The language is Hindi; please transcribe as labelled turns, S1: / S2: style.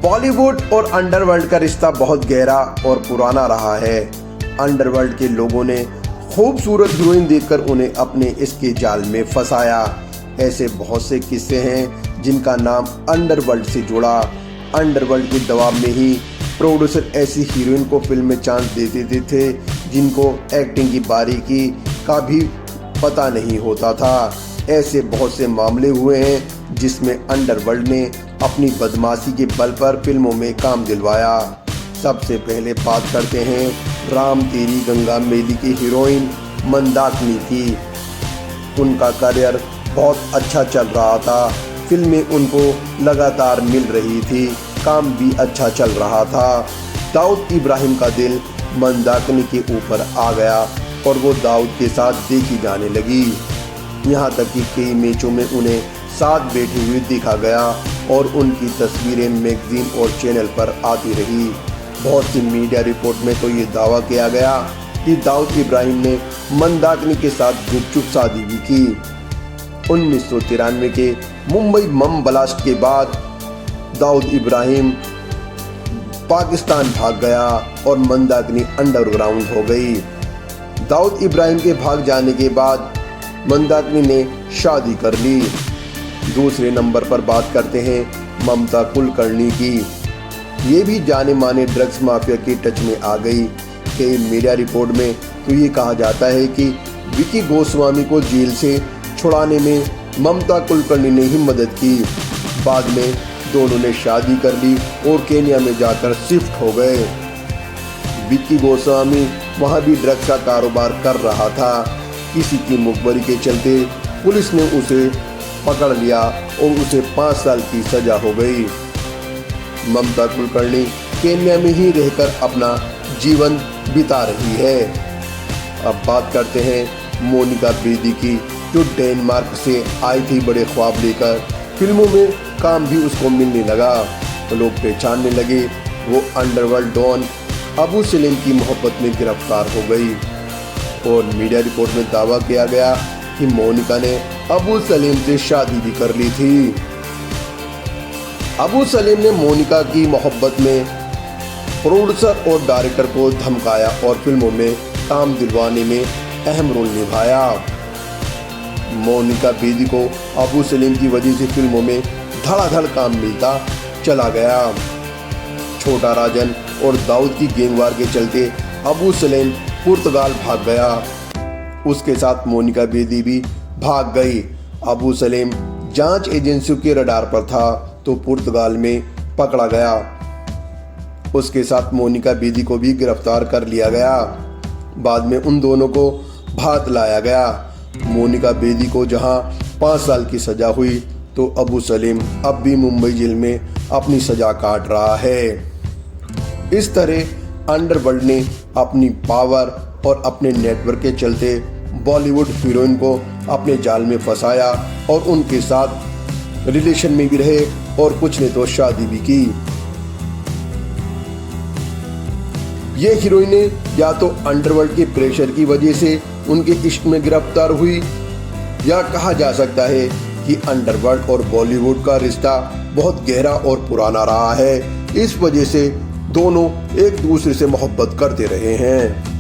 S1: बॉलीवुड और अंडरवर्ल्ड का रिश्ता बहुत गहरा और पुराना रहा है। अंडरवर्ल्ड के लोगों ने खूबसूरत हीरोइन देखकर उन्हें अपने इसके जाल में फंसाया। ऐसे बहुत से किस्से हैं जिनका नाम अंडरवर्ल्ड से जुड़ा। अंडरवर्ल्ड के दबाव में ही प्रोड्यूसर ऐसी हीरोइन को फिल्म में चांस दे देते थे जिनको एक्टिंग की बारीकी का भी पता नहीं होता था। ऐसे बहुत से मामले हुए हैं जिसमें अंडरवर्ल्ड ने अपनी बदमाशी के बल पर फिल्मों में काम दिलवाया। सबसे पहले बात करते हैं राम तेरी गंगा मैली की हीरोइन मंदाकिनी की। उनका करियर बहुत अच्छा चल रहा था, फिल्में उनको लगातार मिल रही थी, काम भी अच्छा चल रहा था। दाऊद इब्राहिम का दिल मंदाकिनी के ऊपर आ गया और वो दाऊद के साथ देखी जाने लगी। यहाँ तक कि कई मैचों में उन्हें साथ बैठी हुई देखा गया और उनकी तस्वीरें मैगजीन और चैनल पर आती रही। बहुत सी मीडिया रिपोर्ट में तो ये दावा किया गया कि दाऊद इब्राहिम ने मंदाकिनी के साथ गुपचुप शादी भी की। 1993 के मुंबई बम ब्लास्ट के बाद दाऊद इब्राहिम पाकिस्तान भाग गया और मंदाकिनी अंडरग्राउंड हो गई। दाऊद इब्राहिम के भाग जाने के बाद मंदाकिनी ने शादी कर ली। दूसरे नंबर पर बात करते हैं ममता कुलकर्णी की। ये भी जाने माने ड्रग्स माफिया के टच में आ गई। कई मीडिया रिपोर्ट में तो ये कहा जाता है कि विकी गोस्वामी को जेल से छुड़ाने में ममता कुलकर्णी ने ही मदद की। बाद में दोनों ने शादी कर ली और केन्या में जाकर शिफ्ट हो गए। विकी गोस्वामी वहाँ भी ड्रग्स का कारोबार कर रहा था। किसी की मुखबरी के चलते पुलिस ने उसे पकड़ लिया और उसे 5 साल की सजा हो गई। ममता कुलकर्णी केन्या में ही रहकर अपना जीवन बिता रही है। अब बात करते हैं मोनिका बेदी की, जो डेनमार्क से आई थी बड़े ख्वाब लेकर। फिल्मों में काम भी उसको मिलने लगा तो लोग पहचानने लगे। वो अंडरवर्ल्ड डॉन अबू सलीम की मोहब्बत में गिरफ्तार हो गई और मीडिया रिपोर्ट में दावा किया गया कि मोनिका ने अबू सलीम से शादी भी कर ली थी। अबू सलीम ने मोनिका की मोहब्बत में प्रोड्यूसर और डायरेक्टर को धमकाया और फिल्मों में काम दिलवाने में अहम रोल निभाया। मोनिका बेदी को अबू सलीम की वजह से फिल्मों में धड़ाधड़ काम मिलता चला गया। छोटा राजन और दाऊद की गैंगवार के चलते अबू सलीम पुर्तगाल भाग गया। उसके साथ मोनिका बेदी भी भाग गई। अबू सलीम जांच एजेंसियों के रडार पर था तो पुर्तगाल में पकड़ा गया। उसके साथ मोनिका बेदी को भी गिरफ्तार कर लिया गया। बाद में उन दोनों को भारत लाया गया। मोनिका बेदी को जहां 5 साल की सजा हुई तो अबू सलीम अब भी मुंबई जेल में अपनी सजा काट रहा है। इस तरह अंडरवर्ल्ड ने अपनी पावर और अपने नेटवर्क के चलते बॉलीवुड हीरोइन को अपने जाल में फंसाया और उनके साथ रिलेशन में भी रहे और कुछ ने तो शादी भी की। ये हीरोइनें या तो अंडरवर्ल्ड के प्रेशर की वजह से उनके इश्क में गिरफ्तार हुई, या कहा जा सकता है कि अंडरवर्ल्ड और बॉलीवुड का रिश्ता बहुत गहरा और पुराना रहा है। इस वजह से दोनों एक दूसरे से मोहब्बत करते रहे हैं।